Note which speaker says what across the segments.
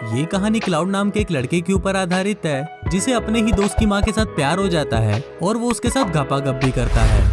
Speaker 1: ये कहानी क्लाउड नाम के एक लड़के के ऊपर आधारित है जिसे अपने ही दोस्त की माँ के साथ प्यार हो जाता है और वो उसके साथ गपागप भी करता है।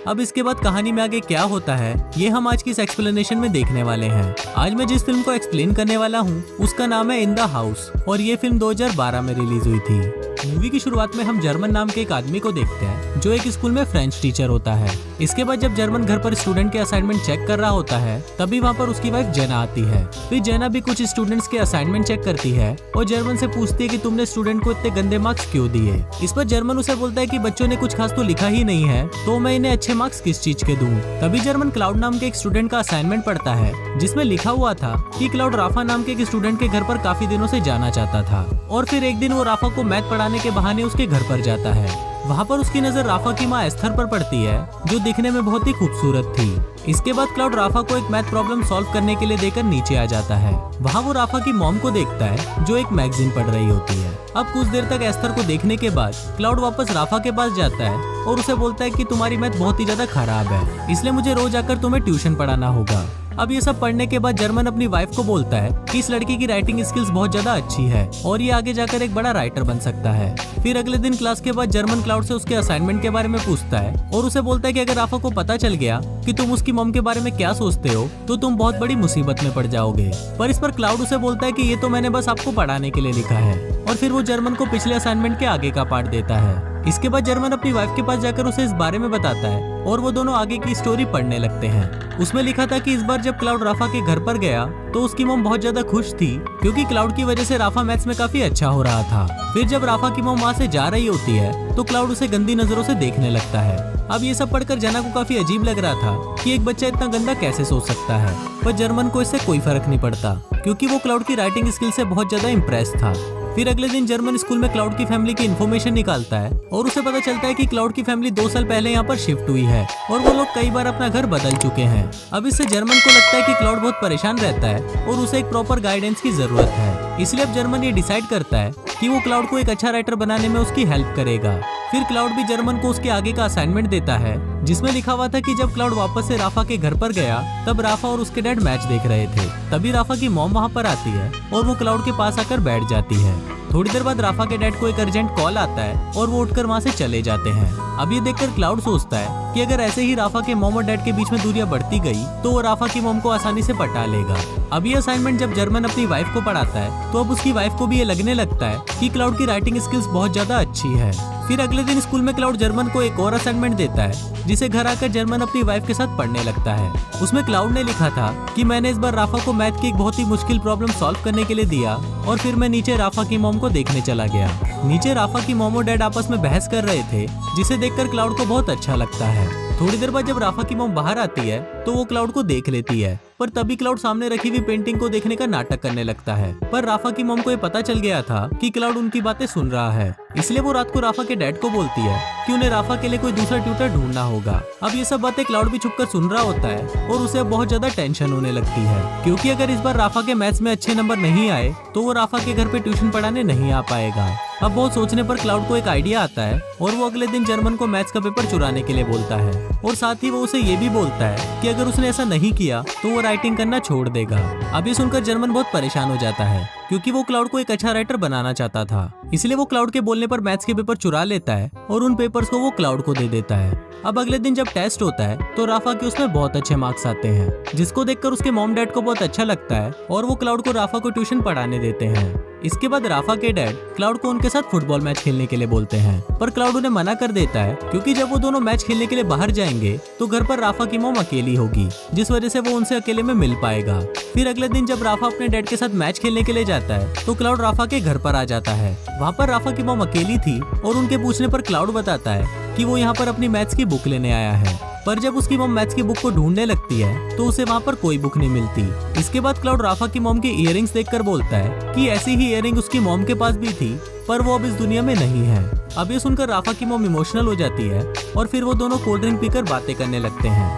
Speaker 1: अब इसके बाद कहानी में आगे क्या होता है ये हम आज की इस एक्सप्लेनेशन में देखने वाले हैं। आज मैं जिस फिल्म को एक्सप्लेन करने वाला हूँ उसका नाम है इन द हाउस और ये फिल्म 2012 में रिलीज हुई थी। मूवी की शुरुआत में हम जर्मन नाम के एक आदमी को देखते हैं जो एक स्कूल में फ्रेंच टीचर होता है। इसके बाद जब जर्मन घर पर स्टूडेंट के असाइनमेंट चेक कर रहा होता है तभी वहाँ पर उसकी वाइफ जेना आती है। फिर जेना भी कुछ स्टूडेंट्स के असाइनमेंट चेक करती है और जर्मन से पूछती है कि तुमने स्टूडेंट को इतने गंदे मार्क्स क्यों दिए। इस पर जर्मन उसे बोलता है कि बच्चों ने कुछ खास तो लिखा ही नहीं है तो मैं इन्हें अच्छे मार्क्स किस चीज के दूं। तभी जर्मन क्लाउड नाम के एक स्टूडेंट का असाइनमेंट पढ़ता है जिसमें लिखा हुआ था कि क्लाउड राफा नाम के एक स्टूडेंट के घर पर काफी दिनों से जाना चाहता था और फिर एक दिन वो राफा को मैथ पढ़ाने के बहाने उसके घर पर जाता है। वहाँ पर उसकी नजर राफा की माँ एस्थर पर पड़ती है जो दिखने में बहुत ही खूबसूरत थी। इसके बाद क्लाउड राफा को एक मैथ प्रॉब्लम सॉल्व करने के लिए देकर नीचे आ जाता है। वहाँ वो राफा की मॉम को देखता है जो एक मैगजीन पढ़ रही होती है। अब कुछ देर तक एस्थर को देखने के बाद क्लाउड वापस राफा के पास जाता है और उसे बोलता है कि तुम्हारी मैथ बहुत ही ज्यादा खराब है इसलिए मुझे रोज आकर तुम्हें ट्यूशन पढ़ाना होगा। अब ये सब पढ़ने के बाद जर्मन अपनी वाइफ को बोलता है कि इस लड़की की राइटिंग स्किल्स बहुत ज्यादा अच्छी है और ये आगे जाकर एक बड़ा राइटर बन सकता है। फिर अगले दिन क्लास के बाद जर्मन क्लाउड से उसके असाइनमेंट के बारे में पूछता है और उसे बोलता है कि अगर राफा को पता चल गया कि तुम उसकी मॉम के बारे में क्या सोचते हो तो तुम बहुत बड़ी मुसीबत में पड़ जाओगे। पर इस पर क्लाउड उसे बोलता है कि ये तो मैंने बस आपको पढ़ाने के लिए लिखा है और फिर वो जर्मन को पिछले असाइनमेंट के आगे का पार्ट देता है। इसके बाद जर्मन अपनी वाइफ के पास जाकर उसे इस बारे में बताता है और वो दोनों आगे की स्टोरी पढ़ने लगते हैं। उसमें लिखा था कि इस बार जब क्लाउड राफा के घर पर गया तो उसकी मॉम बहुत ज्यादा खुश थी क्योंकि क्लाउड की वजह से राफा मैथ्स में काफी अच्छा हो रहा था। फिर जब राफा की मॉम वहाँ से जा रही होती है तो क्लाउड उसे गंदी नजरों से देखने लगता है। अब ये सब पढ़कर जना को काफी अजीब लग रहा था कि एक बच्चा इतना गंदा कैसे सोच सकता है, पर जर्मन को इससे कोई फर्क नहीं पड़ता क्योंकि वो क्लाउड की राइटिंग स्किल से बहुत ज्यादा इम्प्रेस था। फिर अगले दिन जर्मन स्कूल में क्लाउड की फैमिली की इन्फॉर्मेशन निकालता है और उसे पता चलता है कि क्लाउड की फैमिली 2 साल पहले यहाँ पर शिफ्ट हुई है और वो लोग कई बार अपना घर बदल चुके हैं। अब इससे जर्मन को लगता है कि क्लाउड बहुत परेशान रहता है और उसे एक प्रॉपर गाइडेंस की जरूरत है। इसलिए अब जर्मन ये डिसाइड करता है कि वो क्लाउड को एक अच्छा राइटर बनाने में उसकी हेल्प करेगा। फिर क्लाउड भी जर्मन को उसके आगे का असाइनमेंट देता है जिसमें लिखा हुआ था कि जब क्लाउड वापस से राफा के घर पर गया तब राफा और उसके डैड मैच देख रहे थे। तभी राफा की मॉम वहाँ पर आती है और वो क्लाउड के पास आकर बैठ जाती है। थोड़ी देर बाद राफा के डैड को एक अर्जेंट कॉल आता है और वो उठकर वहाँ से चले जाते हैं। अब ये देखकर क्लाउड सोचता है कि अगर ऐसे ही राफा के मॉम और डैड के बीच में दूरियां बढ़ती गई तो वो राफा की मॉम को आसानी से पटा लेगा। अब ये असाइनमेंट जब जर्मन अपनी वाइफ को पढ़ाता है तो अब उसकी वाइफ को भी ये लगने लगता है कि क्लाउड की राइटिंग स्किल्स बहुत ज्यादा अच्छी है। फिर अगले दिन स्कूल में क्लाउड जर्मन को एक और असाइनमेंट देता है जिसे घर आकर जर्मन अपनी वाइफ के साथ पढ़ने लगता है। उसमें क्लाउड ने लिखा था कि मैंने इस बार राफा को मैथ की एक बहुत ही मुश्किल प्रॉब्लम सॉल्व करने के लिए दिया और फिर मैं नीचे राफा की मॉम को देखने चला गया। नीचे राफा की मॉम और डैड आपस में बहस कर रहे थे जिसे देखकर क्लाउड को बहुत अच्छा लगता है। थोड़ी देर बाद जब राफा की मॉम बाहर आती है तो वो क्लाउड को देख लेती है पर तभी क्लाउड सामने रखी हुई पेंटिंग को देखने का नाटक करने लगता है। पर राफा की मॉम को ये पता चल गया था कि क्लाउड उनकी बातें सुन रहा है इसलिए वो रात को राफा के डैड को बोलती है कि उन्हें राफा के लिए कोई दूसरा ट्यूटर ढूंढना होगा। अब ये सब बातें क्लाउड भी छुपकर सुन रहा होता है और उसे बहुत ज्यादा टेंशन होने लगती है क्योंकि अगर इस बार राफा के मैथ्स में अच्छे नंबर नहीं आए तो वो राफा के घर पे ट्यूशन पढ़ाने नहीं आ पाएगा। अब बहुत सोचने पर क्लाउड को एक आइडिया आता है और वो अगले दिन जर्मन को मैथ्स का पेपर चुराने के लिए बोलता है और साथ ही वो उसे ये भी बोलता है कि अगर उसने ऐसा नहीं किया तो वो राइटिंग करना छोड़ देगा। अब ये सुनकर जर्मन बहुत परेशान हो जाता है क्योंकि वो क्लाउड को एक अच्छा राइटर बनाना चाहता था इसलिए वो क्लाउड के बोलने पर मैथ्स के पेपर चुरा लेता है और उन पेपर्स को वो क्लाउड को दे देता है। अब अगले दिन जब टेस्ट होता है तो राफा के उसमें बहुत अच्छे मार्क्स आते हैं जिसको देखकर उसके मॉम डैड को बहुत अच्छा लगता है और वो क्लाउड को राफा को ट्यूशन पढ़ाने देते हैं। इसके बाद राफा के डैड क्लाउड को उनके साथ फुटबॉल मैच खेलने के लिए बोलते हैं पर क्लाउड उन्हें मना कर देता है क्योंकि जब वो दोनों मैच खेलने के लिए बाहर जाएंगे तो घर पर राफा की मॉम अकेली होगी जिस वजह से वो उनसे अकेले में मिल पाएगा। फिर अगले दिन जब राफा अपने डैड के साथ मैच खेलने के लिए जाता है तो क्लाउड राफा के घर पर आ जाता है। वहाँ पर राफा की मॉम अकेली थी और उनके पूछने पर क्लाउड बताता है कि वो यहाँ पर अपनी मैथ्स की बुक लेने आया है। पर जब उसकी मॉम मैथ्स की बुक को ढूंढने लगती है तो उसे वहाँ पर कोई बुक नहीं मिलती। इसके बाद क्लाउड राफा की मॉम की इयररिंग्स देखकर बोलता है कि ऐसी ही इयररिंग उसकी मॉम के पास भी थी पर वो अब इस दुनिया में नहीं है। अब ये सुनकर राफा की मॉम इमोशनल हो जाती है और फिर वो दोनों कोल्ड ड्रिंक पीकर बातें करने लगते हैं।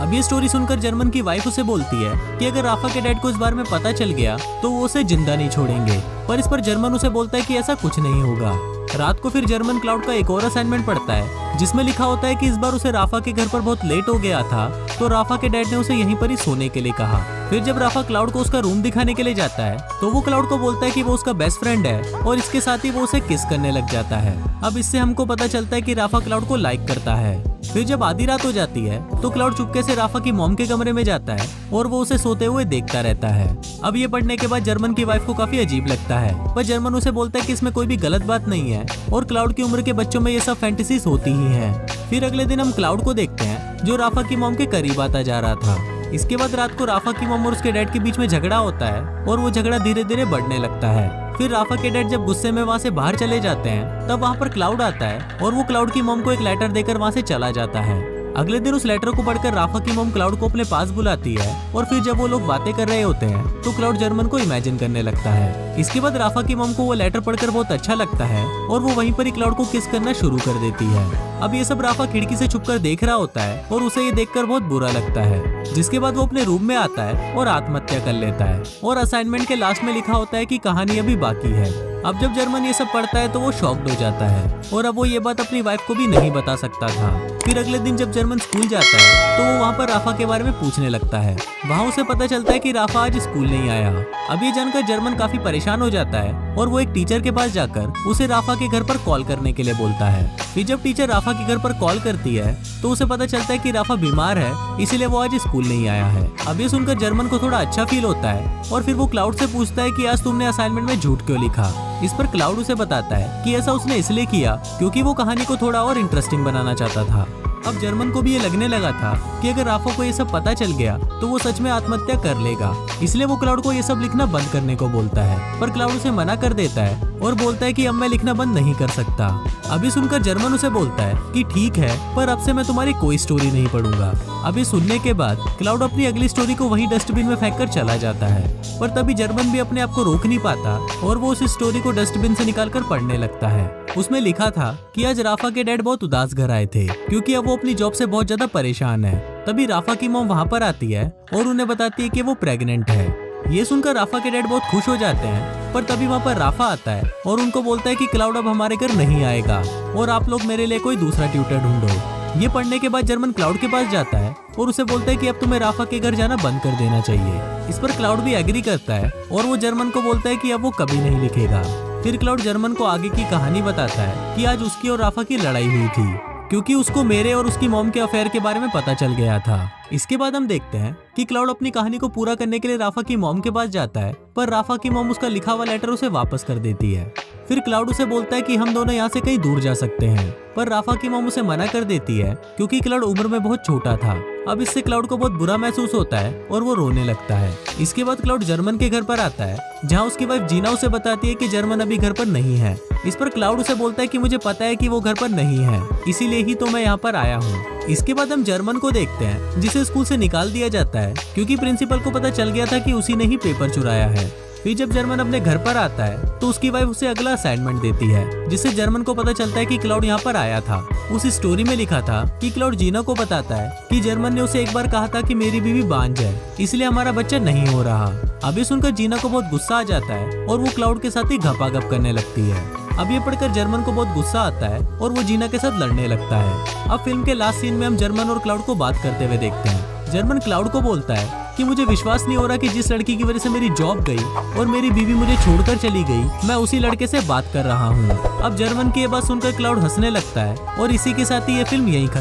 Speaker 1: अब ये स्टोरी सुनकर जर्मन की वाइफ उसे बोलती है कि अगर राफा के डैड को इस बारे में पता चल गया तो वो उसे जिंदा नहीं छोड़ेंगे। पर इस पर जर्मन उसे बोलता है कि ऐसा कुछ नहीं होगा। रात को फिर जर्मन क्लाउड का एक और असाइनमेंट पढ़ता है जिसमें लिखा होता है कि इस बार उसे राफा के घर पर बहुत लेट हो गया था, तो राफा के डैड ने उसे यहीं पर ही सोने के लिए कहा। फिर जब राफा क्लाउड को उसका रूम दिखाने के लिए जाता है तो वो क्लाउड को बोलता है कि वो उसका बेस्ट फ्रेंड है और इसके साथ ही वो उसे किस करने लग जाता है। अब इससे हमको पता चलता है कि राफा क्लाउड को लाइक करता है। फिर जब आधी रात हो जाती है तो क्लाउड चुपके से राफा की मॉम के कमरे में जाता है और वो उसे सोते हुए देखता रहता है। अब ये पढ़ने के बाद जर्मन की वाइफ को काफी अजीब लगता है, पर जर्मन उसे बोलता है कि इसमें कोई भी गलत बात नहीं है और क्लाउड की उम्र के बच्चों में ये सब फैंटेसीज होती ही हैं। फिर अगले दिन हम क्लाउड को देखते हैं जो राफा की मॉम के करीब आता जा रहा था। इसके बाद रात को राफा की मॉम और उसके डैड के बीच में झगड़ा होता है और वो झगड़ा धीरे धीरे बढ़ने लगता है। फिर राफा के डैड जब गुस्से में वहाँ से बाहर चले जाते हैं तब वहाँ पर क्लाउड आता है और वो क्लाउड की मॉम को एक लेटर देकर वहाँ से चला जाता है। अगले दिन उस लेटर को पढ़कर राफा की मॉम क्लाउड को अपने पास बुलाती है और फिर जब वो लोग बातें कर रहे होते हैं तो क्लाउड जर्मन को इमेजिन करने लगता है। इसके बाद राफा की मॉम को वो लेटर पढ़कर बहुत अच्छा लगता है और वो वहीं पर ही क्लाउड को किस करना शुरू कर देती है। अब ये सब राफा खिड़की से छुपकर देख रहा होता है और उसे ये देखकर बहुत बुरा लगता है, जिसके बाद वो अपने रूम में आता है और आत्महत्या कर लेता है और असाइनमेंट के लास्ट में लिखा होता है कि कहानी अभी बाकी है। अब जब जर्मन ये सब पढ़ता है तो वो शॉक्ड हो जाता है और अब वो ये बात अपनी वाइफ को भी नहीं बता सकता था। फिर अगले दिन जब जर्मन स्कूल जाता है तो वो वहाँ पर राफा के बारे में पूछने लगता है। वहाँ उसे पता चलता है कि राफा आज स्कूल नहीं आया। अब ये जानकर जर्मन काफी परेशान हो जाता है और वो एक टीचर के पास जाकर उसे राफा के घर पर कॉल करने के लिए बोलता है। फिर जब टीचर राफा के घर पर कॉल करती है तो उसे पता चलता है कि राफा बीमार है, इसीलिए वो आज स्कूल नहीं आया है। अब ये सुनकर जर्मन को थोड़ा अच्छा फील होता है और फिर वो क्लाउड से पूछता है कि आज तुमने असाइनमेंट में झूठ क्यों लिखा। इस पर क्लाउड उसे बताता है कि ऐसा उसने इसलिए किया क्योंकि वो कहानी को थोड़ा और इंटरेस्टिंग बनाना चाहता था। अब जर्मन को भी ये लगने लगा था कि अगर राफा को ये सब पता चल गया तो वो सच में आत्महत्या कर लेगा, इसलिए वो क्लाउड को ये सब लिखना बंद करने को बोलता है। पर क्लाउड उसे मना कर देता है और बोलता है कि अब मैं लिखना बंद नहीं कर सकता। अभी सुनकर जर्मन उसे बोलता है कि ठीक है, पर अब से मैं तुम्हारी कोई स्टोरी नहीं पढ़ूंगा। अभी सुनने के बाद क्लाउड अपनी अगली स्टोरी को वही डस्टबिन में फेंक कर चला जाता है, पर तभी जर्मन भी अपने आप को रोक नहीं पाता और वो उस स्टोरी को डस्टबिन से निकालकर पढ़ने लगता है। उसमें लिखा था कि आज राफा के डैड बहुत उदास घर आए थे क्योंकि अब वो अपनी जॉब से बहुत ज्यादा परेशान है। तभी राफा की मॉम वहाँ पर आती है और उन्हें बताती है कि वो प्रेग्नेंट है। ये सुनकर राफा के डैड बहुत खुश हो जाते हैं, पर तभी वहाँ पर राफा आता है और उनको बोलता है कि क्लाउड अब हमारे घर नहीं आएगा और आप लोग मेरे लिए कोई दूसरा ट्यूटर ढूंढो। ये पढ़ने के बाद जर्मन क्लाउड के पास जाता है और उसे बोलता है कि अब तुम्हें राफा के घर जाना बंद कर देना चाहिए। इस पर क्लाउड भी एग्री करता है और वो जर्मन को बोलता है कि अब वो कभी नहीं लिखेगा। फिर क्लाउड जर्मन को आगे की कहानी बताता है कि आज उसकी और राफा की लड़ाई हुई थी क्योंकि उसको मेरे और उसकी मॉम के अफेयर के बारे में पता चल गया था। इसके बाद हम देखते हैं कि क्लाउड अपनी कहानी को पूरा करने के लिए राफा की मॉम के पास जाता है, पर राफा की मॉम उसका लिखा हुआ लेटर उसे वापस कर देती है। फिर क्लाउड उसे बोलता है कि हम दोनों यहाँ से कहीं दूर जा सकते हैं, पर राफा की मॉम उसे मना कर देती है क्योंकि क्लाउड उम्र में बहुत छोटा था। अब इससे क्लाउड को बहुत बुरा महसूस होता है और वो रोने लगता है। इसके बाद क्लाउड जर्मन के घर पर आता है जहाँ उसकी वाइफ जीना उसे बताती है कि जर्मन अभी घर पर नहीं है। इस पर क्लाउड उसे बोलता है कि मुझे पता है कि वो घर पर नहीं है, इसीलिए ही तो मैं यहाँ पर आया हूँ। इसके बाद हम जर्मन को देखते हैं जिसे स्कूल से निकाल दिया जाता है क्योंकि प्रिंसिपल को पता चल गया था कि उसी ने ही पेपर चुराया है। फिर जब जर्मन अपने घर पर आता है तो उसकी वाइफ उसे अगला असाइनमेंट देती है जिससे जर्मन को पता चलता है कि क्लाउड यहाँ पर आया था। उस स्टोरी में लिखा था कि क्लाउड जीना को बताता है कि जर्मन ने उसे एक बार कहा था कि मेरी बीवी बांझ है, इसलिए हमारा बच्चा नहीं हो रहा। अभी सुनकर जीना को बहुत गुस्सा आ जाता है और वो क्लाउड के साथ ही घपाघप करने लगती है। अब ये पढ़कर जर्मन को बहुत गुस्सा आता है और वो जीना के साथ लड़ने लगता है। अब फिल्म के लास्ट सीन में हम जर्मन और क्लाउड को बात करते हुए देखते हैं। जर्मन क्लाउड को बोलता है कि मुझे विश्वास नहीं हो रहा कि जिस लड़की की वजह से मेरी जॉब गई और मेरी बीवी मुझे छोड़कर चली गई, मैं उसी लड़के से बात कर रहा हूँ। अब जर्मन की ये बात सुनकर क्लाउड हंसने लगता है और इसी के साथ ही ये फिल्म यहीं खत्म